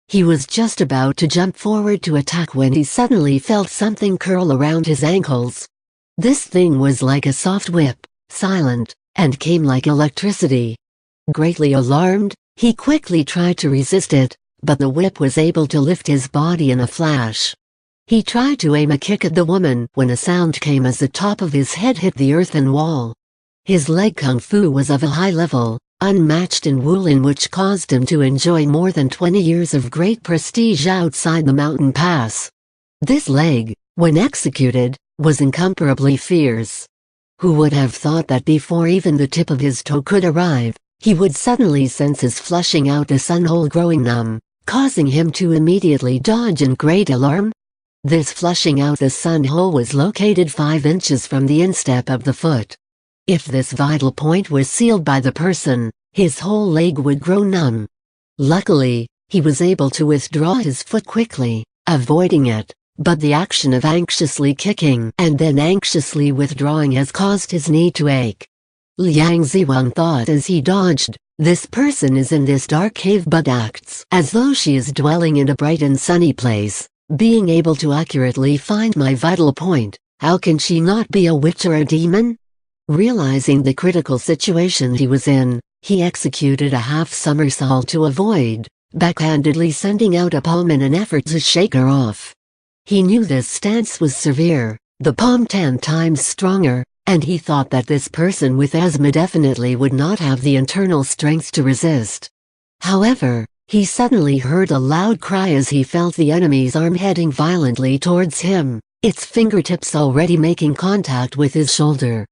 He was just about to jump forward to attack when he suddenly felt something curl around his ankles. This thing was like a soft whip, silent, and came like electricity. Greatly alarmed, he quickly tried to resist it, but the whip was able to lift his body in a flash. He tried to aim a kick at the woman when a sound came as the top of his head hit the earthen wall. His leg kung fu was of a high level, unmatched in Wulin, which caused him to enjoy more than 20 years of great prestige outside the mountain pass. This leg, when executed, was incomparably fierce. Who would have thought that before even the tip of his toe could arrive, he would suddenly sense his flushing out the sun hole growing numb, causing him to immediately dodge in great alarm? This flushing out the sun hole was located 5 inches from the instep of the foot. If this vital point was sealed by the person, his whole leg would grow numb. Luckily, he was able to withdraw his foot quickly, avoiding it, but the action of anxiously kicking and then anxiously withdrawing has caused his knee to ache. Liang Ziwang thought as he dodged, "This person is in this dark cave but acts as though she is dwelling in a bright and sunny place, being able to accurately find my vital point. How can she not be a witch or a demon?" Realizing the critical situation he was in, he executed a half somersault to avoid, backhandedly sending out a palm in an effort to shake her off. He knew this stance was severe, the palm 10 times stronger, and he thought that this person with asthma definitely would not have the internal strength to resist. However, he suddenly heard a loud cry as he felt the enemy's arm heading violently towards him, its fingertips already making contact with his shoulder.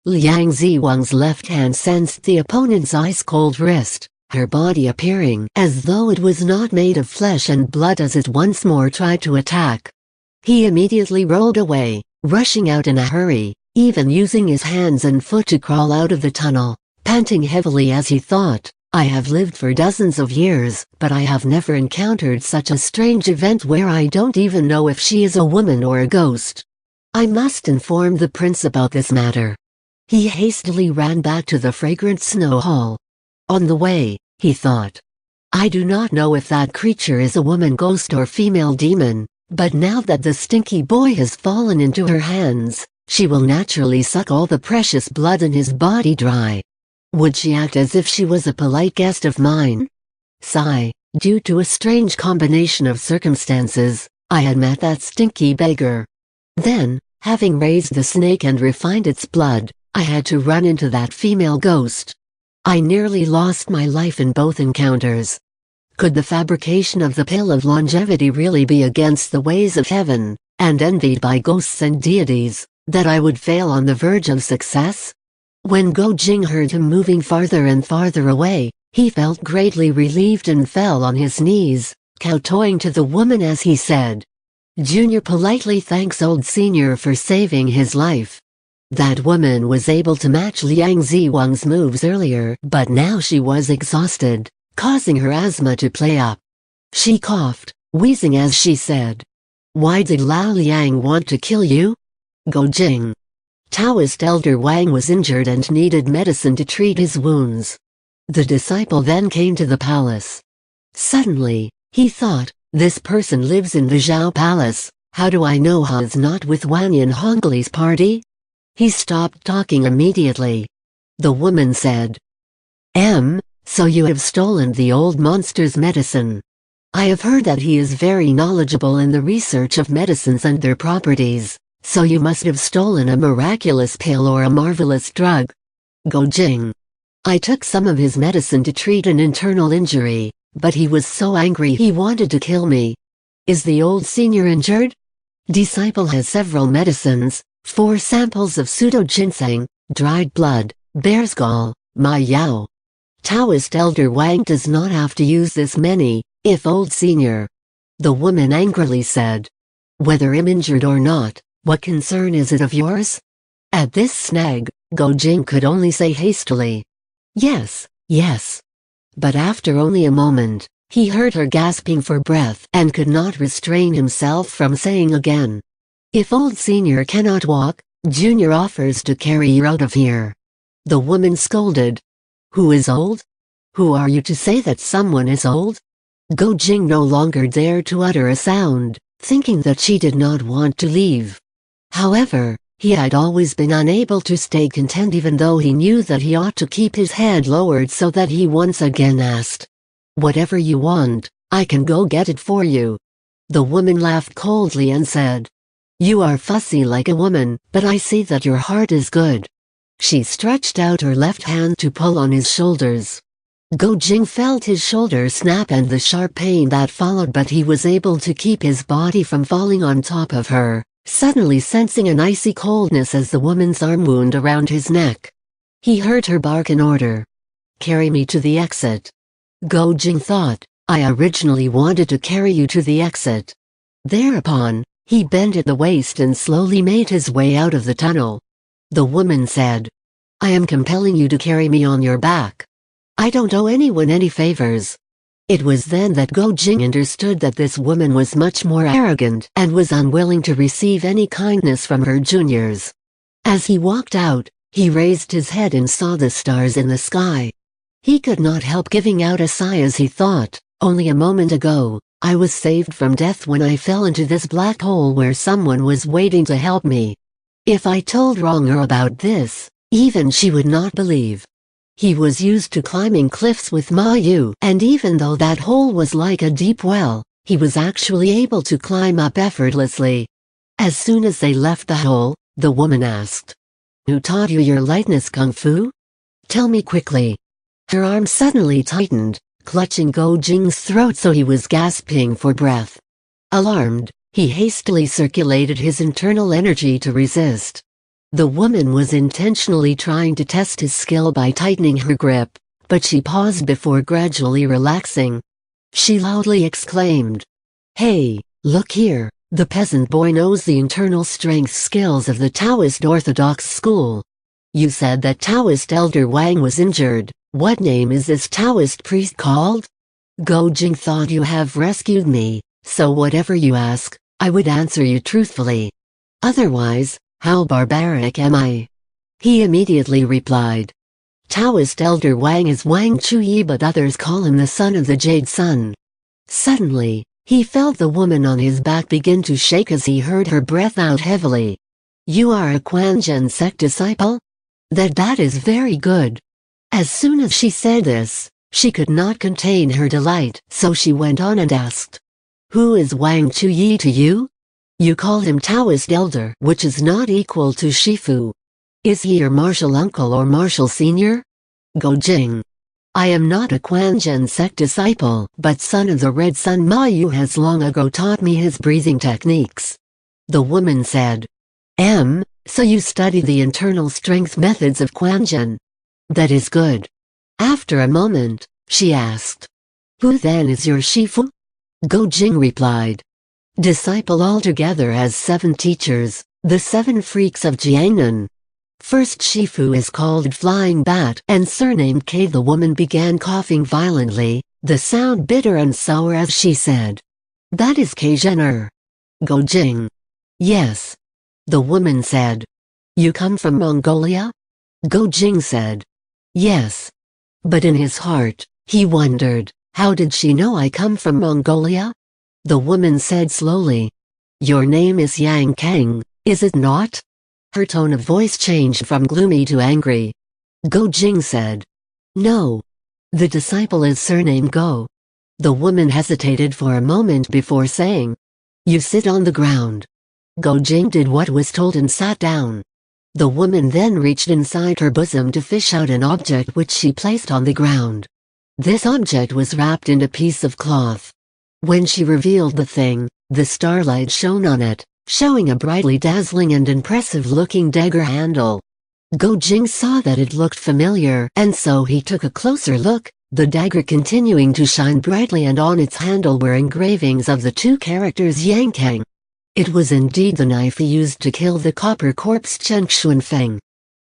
Liang Ziwang's left hand sensed the opponent's ice-cold wrist, her body appearing as though it was not made of flesh and blood as it once more tried to attack. He immediately rolled away, rushing out in a hurry, even using his hands and foot to crawl out of the tunnel, panting heavily as he thought, "I have lived for dozens of years, but I have never encountered such a strange event where I don't even know if she is a woman or a ghost. I must inform the prince about this matter." He hastily ran back to the fragrant snow hall. On the way, he thought, "I do not know if that creature is a woman ghost or female demon, but now that the stinky boy has fallen into her hands, she will naturally suck all the precious blood in his body dry. Would she act as if she was a polite guest of mine? Sigh, due to a strange combination of circumstances, I had met that stinky beggar. Then, having raised the snake and refined its blood, I had to run into that female ghost. I nearly lost my life in both encounters. Could the fabrication of the pill of longevity really be against the ways of heaven, and envied by ghosts and deities, that I would fail on the verge of success?" When Go Jing heard him moving farther and farther away, he felt greatly relieved and fell on his knees, kowtowing to the woman as he said, "Junior politely thanks old senior for saving his life." That woman was able to match Liang Ziwang's moves earlier, but now she was exhausted, causing her asthma to play up. She coughed, wheezing as she said, "Why did Lao Liang want to kill you?" "Go Jing." Taoist elder Wang was injured and needed medicine to treat his wounds. The disciple then came to the palace. Suddenly, he thought, "This person lives in the Zhao Palace, how do I know he is not with Wanyan Hongli's party?" He stopped talking immediately. The woman said, So you have stolen the old monster's medicine. I have heard that he is very knowledgeable in the research of medicines and their properties, so you must have stolen a miraculous pill or a marvelous drug." Go Jing. "I took some of his medicine to treat an internal injury, but he was so angry he wanted to kill me." "Is the old senior injured?" "Disciple has several medicines, 4 samples of pseudo-ginseng, dried blood, bear's gall, ma yao. Taoist elder Wang does not have to use this many, if old senior." The woman angrily said, "Whether I'm injured or not, what concern is it of yours?" At this snag, Go Jing could only say hastily, "Yes, yes." But after only a moment, he heard her gasping for breath and could not restrain himself from saying again, "If old senior cannot walk, junior offers to carry you out of here." The woman scolded, "Who is old? Who are you to say that someone is old?" Go Jing no longer dared to utter a sound, thinking that she did not want to leave. However, he had always been unable to stay content even though he knew that he ought to keep his head lowered, so that he once again asked, "Whatever you want, I can go get it for you." The woman laughed coldly and said, "You are fussy like a woman, but I see that your heart is good." She stretched out her left hand to pull on his shoulders. Go Jing felt his shoulder snap and the sharp pain that followed, but he was able to keep his body from falling on top of her, suddenly sensing an icy coldness as the woman's arm wound around his neck. He heard her bark an order. "Carry me to the exit." Go Jing thought, "I originally wanted to carry you to the exit." Thereupon, he bent at the waist and slowly made his way out of the tunnel. The woman said, "I am compelling you to carry me on your back. I don't owe anyone any favors." It was then that Go Jing understood that this woman was much more arrogant and was unwilling to receive any kindness from her juniors. As he walked out, he raised his head and saw the stars in the sky. He could not help giving out a sigh as he thought, "Only a moment ago, I was saved from death when I fell into this black hole where someone was waiting to help me. If I told Wronger about this, even she would not believe." He was used to climbing cliffs with Ma Yu, and even though that hole was like a deep well, he was actually able to climb up effortlessly. As soon as they left the hole, the woman asked, "Who taught you your lightness kung fu? Tell me quickly." Her arm suddenly tightened, clutching Go Jing's throat so he was gasping for breath. Alarmed, he hastily circulated his internal energy to resist. The woman was intentionally trying to test his skill by tightening her grip, but she paused before gradually relaxing. She loudly exclaimed, "Hey, look here, the peasant boy knows the internal strength skills of the Taoist Orthodox school. You said that Taoist Elder Wang was injured. What name is this Taoist priest called?" Go Jing thought, "You have rescued me, so whatever you ask, I would answer you truthfully. Otherwise, how barbaric am I?" He immediately replied, "Taoist Elder Wang is Wang Chuyi, but others call him the son of the Jade Sun." Suddenly, he felt the woman on his back begin to shake as he heard her breath out heavily. "You are a Quanzhen sect disciple? That is very good." As soon as she said this, she could not contain her delight, so she went on and asked, "Who is Wang Chuyi to you? You call him Taoist Elder, which is not equal to Shifu. Is he your martial uncle or martial senior?" Go Jing, "I am not a Quanzhen sect disciple, but son of the Red Sun. Ma Yu has long ago taught me his breathing techniques." The woman said, So you study the internal strength methods of Quanzhen? That is good." After a moment, she asked, "Who then is your Shifu?" Go Jing replied, "Disciple altogether has 7 teachers, the 7 freaks of Jiangnan. First Shifu is called Flying Bat and surnamed K." The woman began coughing violently, the sound bitter and sour as she said, "That is K Zhener." Go Jing, "Yes." The woman said, "You come from Mongolia?" Go Jing said, "Yes." But in his heart, he wondered, how did she know I come from Mongolia? The woman said slowly, "Your name is Yang Kang, is it not?" Her tone of voice changed from gloomy to angry. Go Jing said, "No. The disciple is surnamed Go." The woman hesitated for a moment before saying, "You sit on the ground." Go Jing did what was told and sat down. The woman then reached inside her bosom to fish out an object which she placed on the ground. This object was wrapped in a piece of cloth. When she revealed the thing, the starlight shone on it, showing a brightly dazzling and impressive-looking dagger handle. Go Jing saw that it looked familiar, and so he took a closer look, the dagger continuing to shine brightly, and on its handle were engravings of the 2 characters Yang Kang. It was indeed the knife he used to kill the copper corpse Chen Xuanfeng.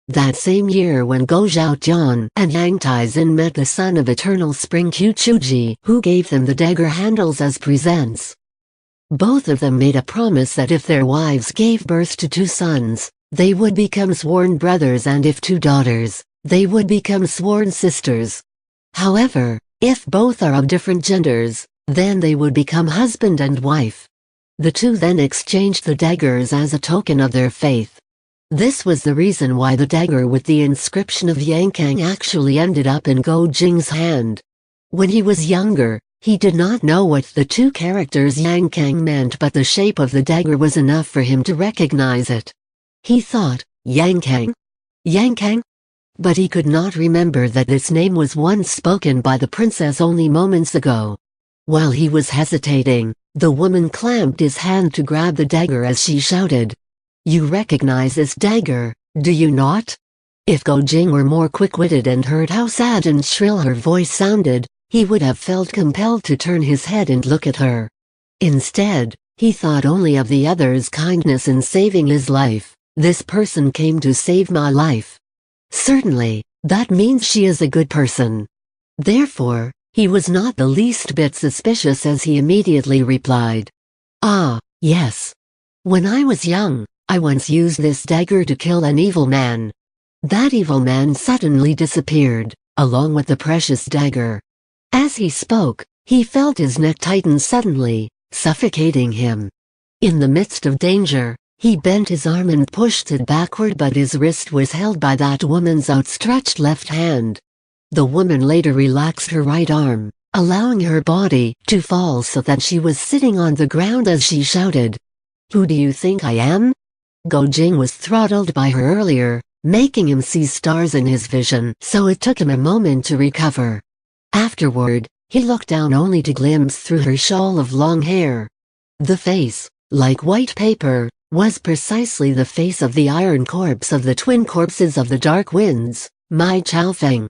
That same year when Go Zhaotian and Yang Taizin met the son of Eternal Spring Q Chuji, who gave them the dagger handles as presents. Both of them made a promise that if their wives gave birth to 2 sons, they would become sworn brothers, and if 2 daughters, they would become sworn sisters. However, if both are of different genders, Then they would become husband and wife. The two then exchanged the daggers as a token of their faith. This was the reason why the dagger with the inscription of Yankang actually ended up in Go Jing's hand. When he was younger, he did not know what the two characters Yankang meant, but the shape of the dagger was enough for him to recognize it. He thought, Yankang? Yankang? But he could not remember that this name was once spoken by the princess only moments ago. While he was hesitating, the woman clamped his hand to grab the dagger as she shouted, "You recognize this dagger, do you not?" If Go Jing were more quick-witted and heard how sad and shrill her voice sounded, he would have felt compelled to turn his head and look at her. Instead, he thought only of the other's kindness in saving his life. This person came to save my life. Certainly, that means she is a good person. Therefore, he was not the least bit suspicious as he immediately replied, "Ah, yes. When I was young, I once used this dagger to kill an evil man. That evil man suddenly disappeared, along with the precious dagger." As he spoke, he felt his neck tighten suddenly, suffocating him. In the midst of danger, he bent his arm and pushed it backward, but his wrist was held by that woman's outstretched left hand. The woman later relaxed her right arm, allowing her body to fall so that she was sitting on the ground as she shouted, "Who do you think I am?" Go Jing was throttled by her earlier, making him see stars in his vision, so it took him a moment to recover. Afterward, he looked down only to glimpse through her shawl of long hair. The face, like white paper, was precisely the face of the iron corpse of the twin corpses of the dark winds, Mai Chaofeng.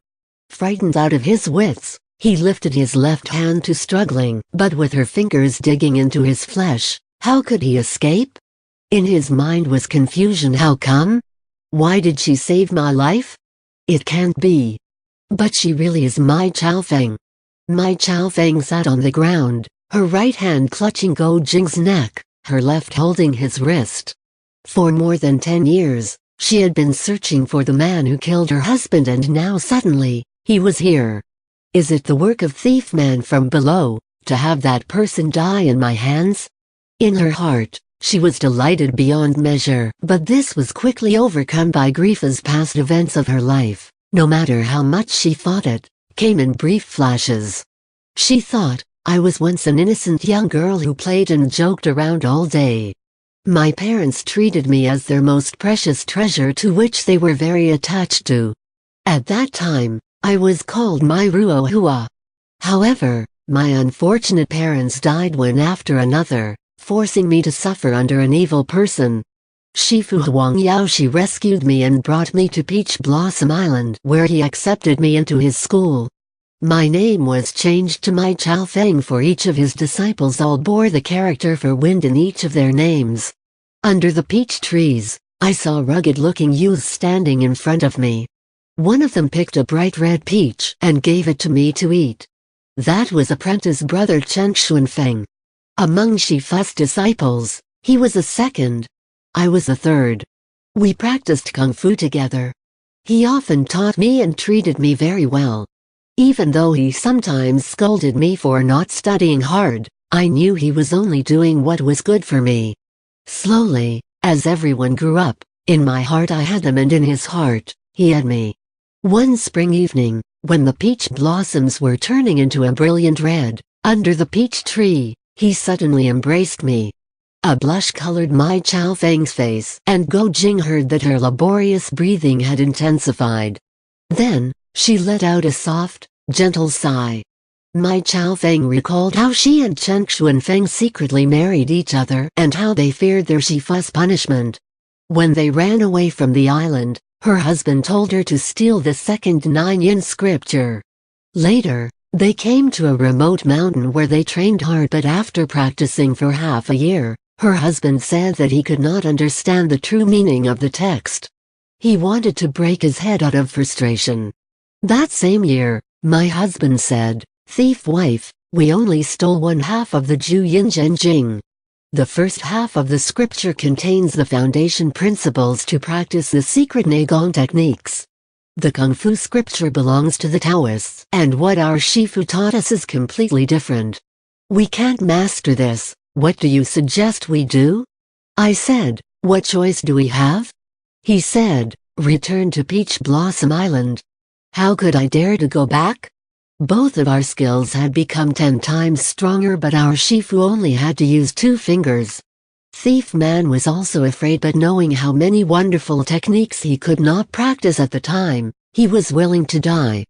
Frightened out of his wits, he lifted his left hand to struggling, but with her fingers digging into his flesh, how could he escape? In his mind was confusion. How come? Why did she save my life? It can't be. But she really is Mai Chaofeng. Mai Chaofeng sat on the ground, her right hand clutching Go Jing's neck, her left holding his wrist. For more than 10 years, she had been searching for the man who killed her husband, and now suddenly, he was here. Is it the work of thief man from below, to have that person die in my hands? In her heart, she was delighted beyond measure, but this was quickly overcome by grief as past events of her life, no matter how much she fought it, came in brief flashes. She thought, I was once an innocent young girl who played and joked around all day. My parents treated me as their most precious treasure, to which they were very attached to. At that time, I was called Mai Ruo Hua. However, my unfortunate parents died one after another, forcing me to suffer under an evil person. Shifu Huang Yaoshi rescued me and brought me to Peach Blossom Island, where he accepted me into his school. My name was changed to Mai Chaofeng, for each of his disciples all bore the character for wind in each of their names. Under the peach trees, I saw rugged-looking youths standing in front of me. One of them picked a bright red peach and gave it to me to eat. That was apprentice brother Chen Xuanfeng. Among Shifu's disciples, he was the second. I was the third. We practiced kung fu together. He often taught me and treated me very well. Even though he sometimes scolded me for not studying hard, I knew he was only doing what was good for me. Slowly, as everyone grew up, in my heart I had him, and in his heart, he had me. One spring evening, when the peach blossoms were turning into a brilliant red, under the peach tree, he suddenly embraced me. A blush colored Mai Chaofeng's face, and Go Jing heard that her laborious breathing had intensified. Then, she let out a soft, gentle sigh. Mai Chaofeng recalled how she and Chen Xuanfeng secretly married each other and how they feared their Shifu's punishment. When they ran away from the island, her husband told her to steal the second 9-yin scripture. Later, they came to a remote mountain where they trained hard, but after practicing for half a year, her husband said that he could not understand the true meaning of the text. He wanted to break his head out of frustration. That same year, my husband said, "Thief wife, we only stole one half of the Ju Yin Zhen Jing. The first half of the scripture contains the foundation principles to practice the secret Neigong techniques. The Kung Fu scripture belongs to the Taoists, and what our Shifu taught us is completely different. We can't master this. What do you suggest we do? I said, what choice do we have? He said, return to Peach Blossom Island. How could I dare to go back? Both of our skills had become 10 times stronger, but our Shifu only had to use 2 fingers. Thief Man was also afraid, but knowing how many wonderful techniques he could not practice at the time, he was willing to die.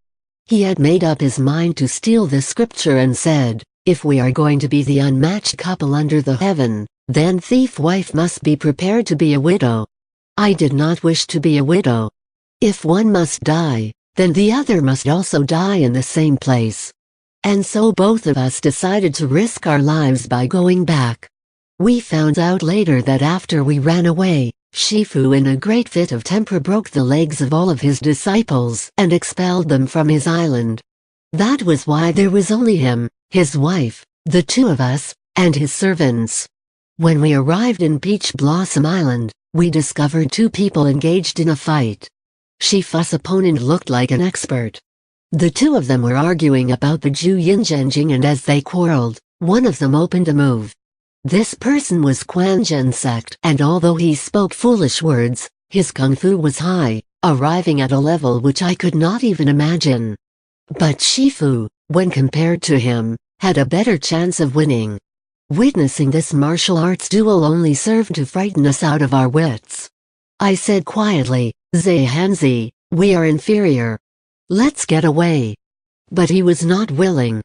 He had made up his mind to steal the scripture and said, if we are going to be the unmatched couple under the heaven, then thief wife must be prepared to be a widow. I did not wish to be a widow. If one must die, then the other must also die in the same place. And so both of us decided to risk our lives by going back. We found out later that after we ran away, Shifu in a great fit of temper broke the legs of all of his disciples and expelled them from his island. That was why there was only him, his wife, the 2 of us, and his servants. When we arrived in Peach Blossom Island, we discovered 2 people engaged in a fight. Shifu's opponent looked like an expert. The 2 of them were arguing about the Ju Yinzhenjing, and as they quarreled, one of them opened a move. This person was Quan Zhen Sect, and although he spoke foolish words, his kung fu was high, arriving at a level which I could not even imagine. But Shifu, when compared to him, had a better chance of winning. Witnessing this martial arts duel only served to frighten us out of our wits. I said quietly, Zhe Hanzi, we are inferior. Let's get away. But he was not willing.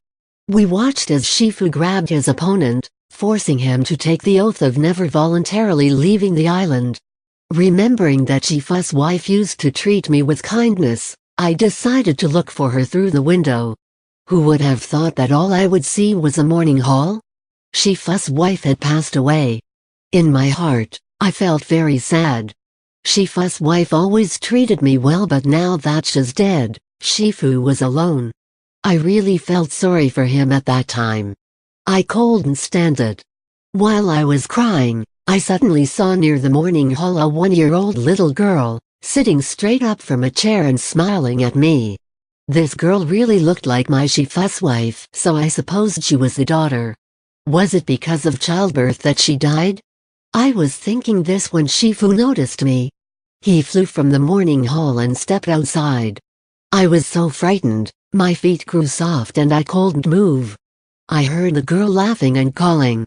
We watched as Shifu grabbed his opponent, forcing him to take the oath of never voluntarily leaving the island. Remembering that Shifu's wife used to treat me with kindness, I decided to look for her through the window. Who would have thought that all I would see was a morning hall? Shifu's wife had passed away. In my heart, I felt very sad. Shifu's wife always treated me well, but now that she's dead, Shifu was alone. I really felt sorry for him at that time. I couldn't stand it. While I was crying, I suddenly saw near the morning hall a 1-year-old little girl, sitting straight up from a chair and smiling at me. This girl really looked like my Shifu's wife, so I supposed she was the daughter. Was it because of childbirth that she died? I was thinking this when Shifu noticed me. He flew from the morning hall and stepped outside. I was so frightened, my feet grew soft and I couldn't move. I heard the girl laughing and calling,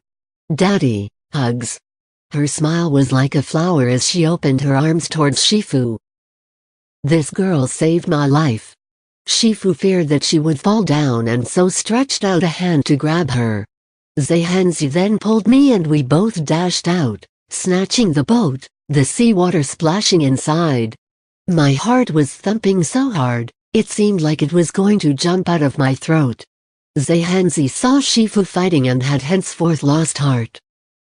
"Daddy, hugs." Her smile was like a flower as she opened her arms towards Shifu. This girl saved my life. Shifu feared that she would fall down and so stretched out a hand to grab her. Zhehanzi then pulled me and we both dashed out, snatching the boat, the seawater splashing inside. My heart was thumping so hard, it seemed like it was going to jump out of my throat. Zhehanzi saw Shifu fighting and had henceforth lost heart.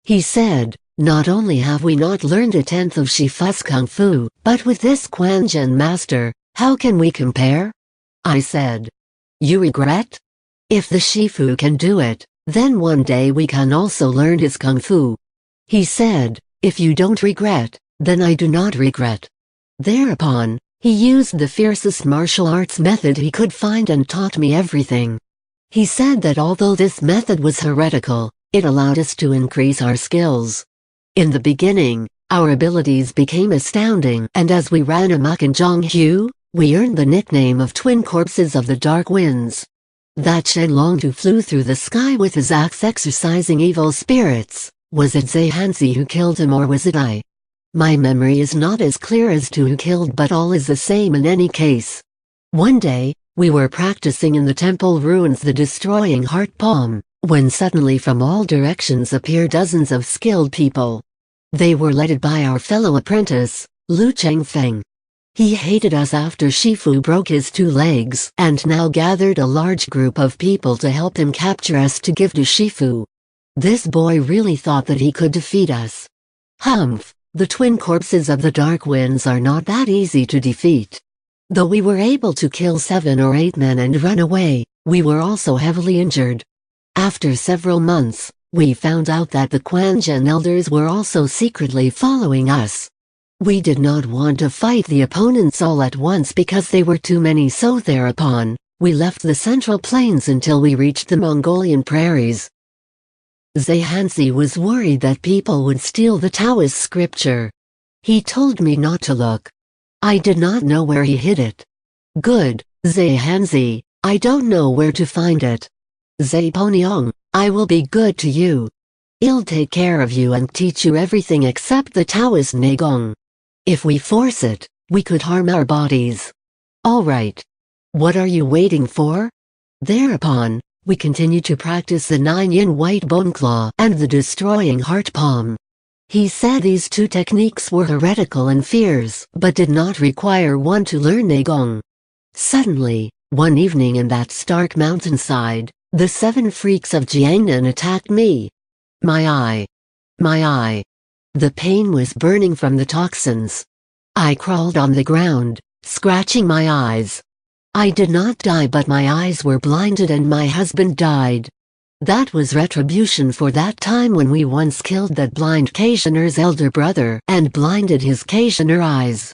He said, not only have we not learned 1/10 of Shifu's kung fu, but with this Quan Zhen master, how can we compare? I said. You regret? If the Shifu can do it, then one day we can also learn his kung fu. He said, if you don't regret, then I do not regret. Thereupon, he used the fiercest martial arts method he could find and taught me everything. He said that although this method was heretical, it allowed us to increase our skills. In the beginning, our abilities became astounding, and as we ran amok in Zhonghu, we earned the nickname of Twin Corpses of the Dark Winds. That Shenlong who flew through the sky with his axe exorcising evil spirits, was it Zhehanzi who killed him or was it I? My memory is not as clear as to who killed, but all is the same in any case. One day, we were practicing in the temple ruins the destroying heart palm, when suddenly from all directions appeared dozens of skilled people. They were led by our fellow apprentice, Lu Chengfeng. He hated us after Shifu broke his 2 legs and now gathered a large group of people to help him capture us to give to Shifu. This boy really thought that he could defeat us. Humph, the Twin Corpses of the Dark Winds are not that easy to defeat. Though we were able to kill 7 or 8 men and run away, we were also heavily injured. After several months, we found out that the Quan Zhen elders were also secretly following us. We did not want to fight the opponents all at once because they were too many, so thereupon, we left the Central Plains until we reached the Mongolian prairies. Zhehanzi was worried that people would steal the Taoist scripture. He told me not to look. I did not know where he hid it. Good, Zhehanzi, I don't know where to find it. Zhe Ponyong, I will be good to you. I'll take care of you and teach you everything except the Taoist Neigong. If we force it, we could harm our bodies. Alright. What are you waiting for? Thereupon, we continued to practice the 9-yin white bone claw and the destroying heart palm. He said these two techniques were heretical and fierce, but did not require one to learn Neigong. Suddenly, one evening in that stark mountainside, the 7 freaks of Jiangnan attacked me. My eye. My eye. The pain was burning from the toxins. I crawled on the ground, scratching my eyes. I did not die, but my eyes were blinded and my husband died. That was retribution for that time when we once killed that blind Kaishaner's elder brother and blinded his Kaishaner eyes.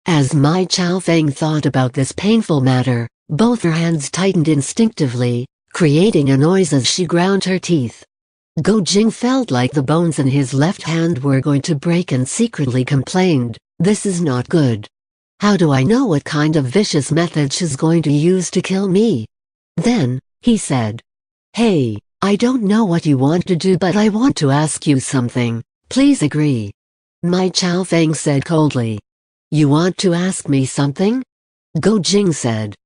As Mai Chao Feng thought about this painful matter, both her hands tightened instinctively, creating a noise as she ground her teeth. Go Jing felt like the bones in his left hand were going to break and secretly complained, "This is not good. How do I know what kind of vicious method she's going to use to kill me?" Then, he said, "Hey, I don't know what you want to do, but I want to ask you something. Please agree." Mai Chao Feng said coldly. "You want to ask me something?" Go Jing said.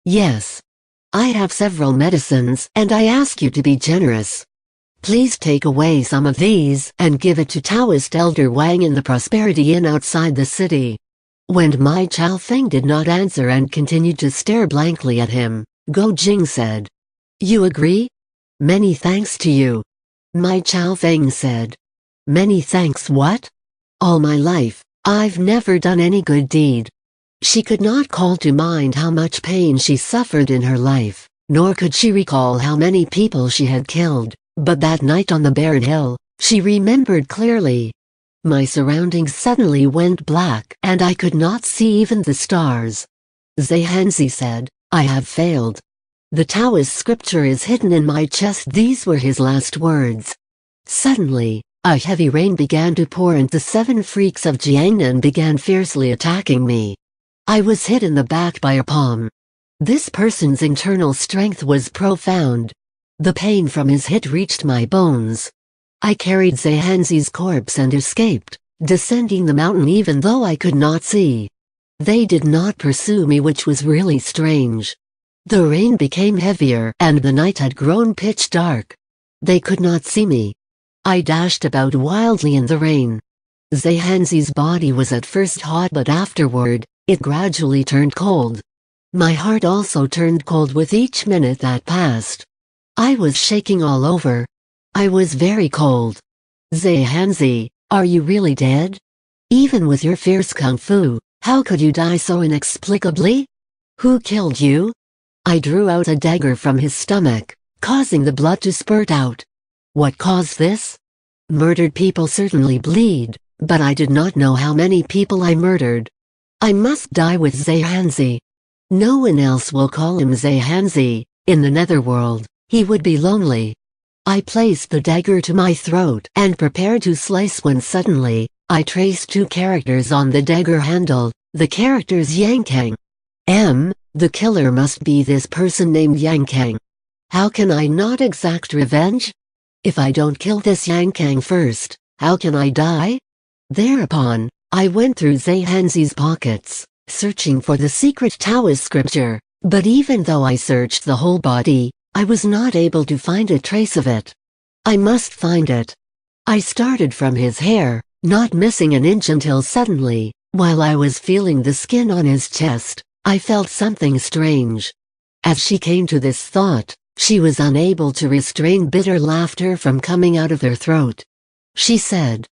"Yes. I have several medicines and I ask you to be generous. Please take away some of these and give it to Taoist Elder Wang in the Prosperity Inn outside the city." When Mai Chao Feng did not answer and continued to stare blankly at him, Go Jing said, "You agree? Many thanks to you." Mai Chao Feng said, "Many thanks what? All my life, I've never done any good deed." She could not call to mind how much pain she suffered in her life, nor could she recall how many people she had killed, but that night on the barren hill, she remembered clearly. My surroundings suddenly went black and I could not see even the stars. Zhehanzi said, "I have failed. The Taoist scripture is hidden in my chest." These were his last words. Suddenly, a heavy rain began to pour and the 7 freaks of Jiangnan began fiercely attacking me. I was hit in the back by a palm. This person's internal strength was profound. The pain from his hit reached my bones. I carried Zhehanzi's corpse and escaped, descending the mountain even though I could not see. They did not pursue me, which was really strange. The rain became heavier and the night had grown pitch dark. They could not see me. I dashed about wildly in the rain. Zhehanzi's body was at first hot, but afterward, it gradually turned cold. My heart also turned cold with each minute that passed. I was shaking all over. I was very cold. "Zhehanzi, are you really dead? Even with your fierce kung fu, how could you die so inexplicably? Who killed you?" I drew out a dagger from his stomach, causing the blood to spurt out. What caused this? Murdered people certainly bleed, but I did not know how many people I murdered. I must die with Zhehanzi. No one else will call him Zhehanzi. In the netherworld, he would be lonely. I placed the dagger to my throat and prepared to slice when suddenly, I traced 2 characters on the dagger handle, the characters Yang Kang. The killer must be this person named Yang Kang. How can I not exact revenge? If I don't kill this Yang Kang first, how can I die? Thereupon, I went through Zhehanzi's pockets, searching for the secret Taoist scripture, but even though I searched the whole body, I was not able to find a trace of it. I must find it. I started from his hair, not missing an inch until suddenly, while I was feeling the skin on his chest, I felt something strange. As she came to this thought, she was unable to restrain bitter laughter from coming out of her throat. She said,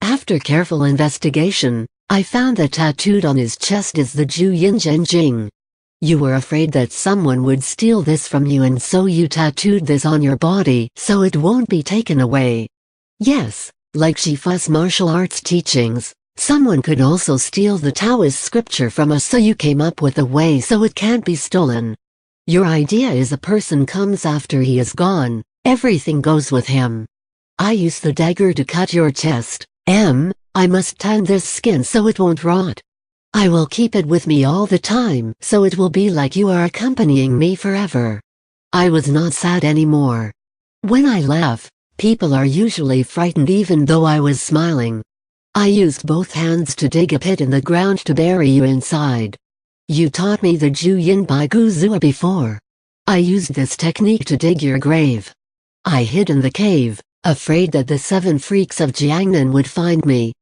"After careful investigation, I found that tattooed on his chest is the Ju Yin Zhen Jing. You were afraid that someone would steal this from you and so you tattooed this on your body so it won't be taken away. Yes, like Shifa's martial arts teachings, someone could also steal the Taoist scripture from us, so you came up with a way so it can't be stolen. Your idea is a person comes after he is gone, everything goes with him. I use the dagger to cut your chest. I must tan this skin so it won't rot. I will keep it with me all the time so it will be like you are accompanying me forever. I was not sad anymore. When I laugh, people are usually frightened even though I was smiling. I used both hands to dig a pit in the ground to bury you inside. You taught me the Juyin Bai Gu Zua before. I used this technique to dig your grave. I hid in the cave, afraid that the 7 freaks of Jiangnan would find me.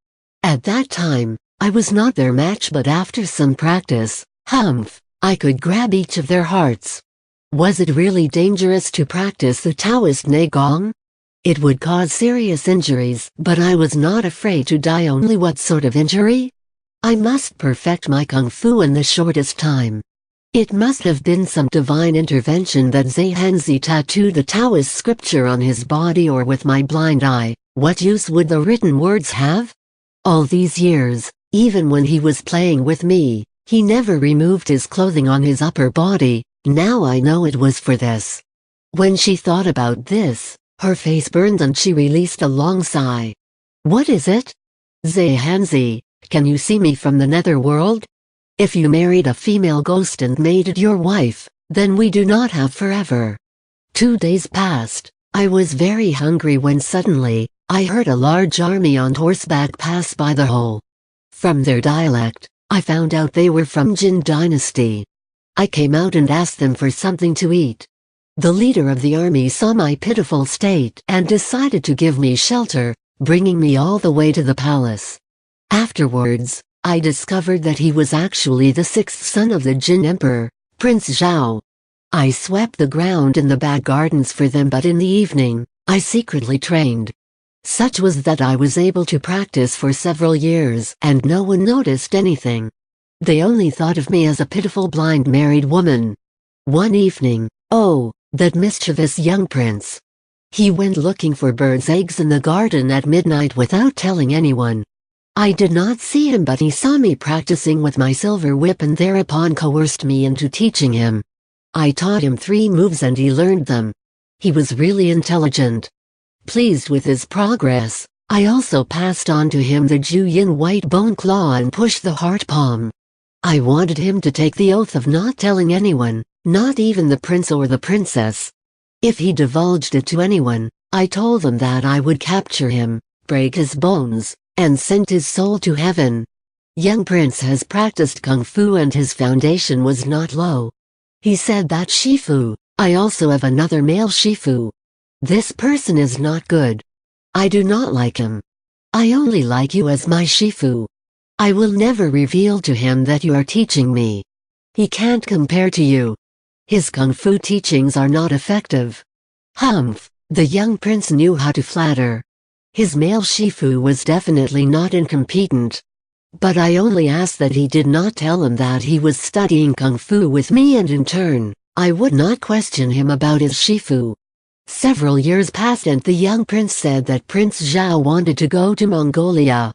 At that time, I was not their match, but after some practice, I could grab each of their hearts. Was it really dangerous to practice the Taoist Neigong? It would cause serious injuries, but I was not afraid to die. Only what sort of injury? I must perfect my kung fu in the shortest time. It must have been some divine intervention that Zhe Hanzi tattooed the Taoist scripture on his body, or with my blind eye, what use would the written words have? All these years, even when he was playing with me, he never removed his clothing on his upper body. Now I know it was for this. When she thought about this, her face burned and she released a long sigh. What is it? Zhe Hanzi, can you see me from the netherworld? If you married a female ghost and made it your wife, then we do not have forever. 2 days passed. I was very hungry when suddenly, I heard a large army on horseback pass by the hole. From their dialect, I found out they were from Jin Dynasty. I came out and asked them for something to eat. The leader of the army saw my pitiful state and decided to give me shelter, bringing me all the way to the palace. Afterwards, I discovered that he was actually the 6th son of the Jin Emperor, Prince Zhao. I swept the ground in the back gardens for them, but in the evening, I secretly trained. Such was that I was able to practice for several years and no one noticed anything. They only thought of me as a pitiful blind married woman. One evening, that mischievous young prince. He went looking for birds' eggs in the garden at midnight without telling anyone. I did not see him, but he saw me practicing with my silver whip and thereupon coerced me into teaching him. I taught him 3 moves and he learned them. He was really intelligent. Pleased with his progress, I also passed on to him the Juyin white bone claw and pushed the heart palm. I wanted him to take the oath of not telling anyone, not even the prince or the princess. If he divulged it to anyone, I told them that I would capture him, break his bones, and send his soul to heaven. Young prince has practiced kung fu and his foundation was not low. He said that Shifu, I also have another male Shifu. This person is not good. I do not like him. I only like you as my Shifu. I will never reveal to him that you are teaching me. He can't compare to you. His kung fu teachings are not effective. The young prince knew how to flatter. His male Shifu was definitely not incompetent. But I only asked that he did not tell him that he was studying kung fu with me, and in turn, I would not question him about his Shifu. Several years passed and the young prince said that Prince Zhao wanted to go to Mongolia.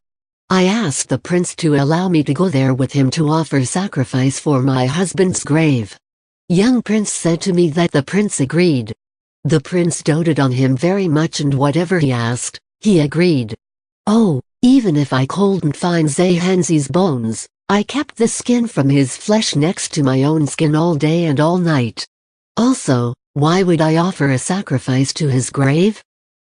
I asked the prince to allow me to go there with him to offer sacrifice for my husband's grave. Young prince said to me that the prince agreed. The prince doted on him very much and whatever he asked, he agreed. Even if I couldn't find Zhe Hanzi's bones, I kept the skin from his flesh next to my own skin all day and all night. Also, why would I offer a sacrifice to his grave?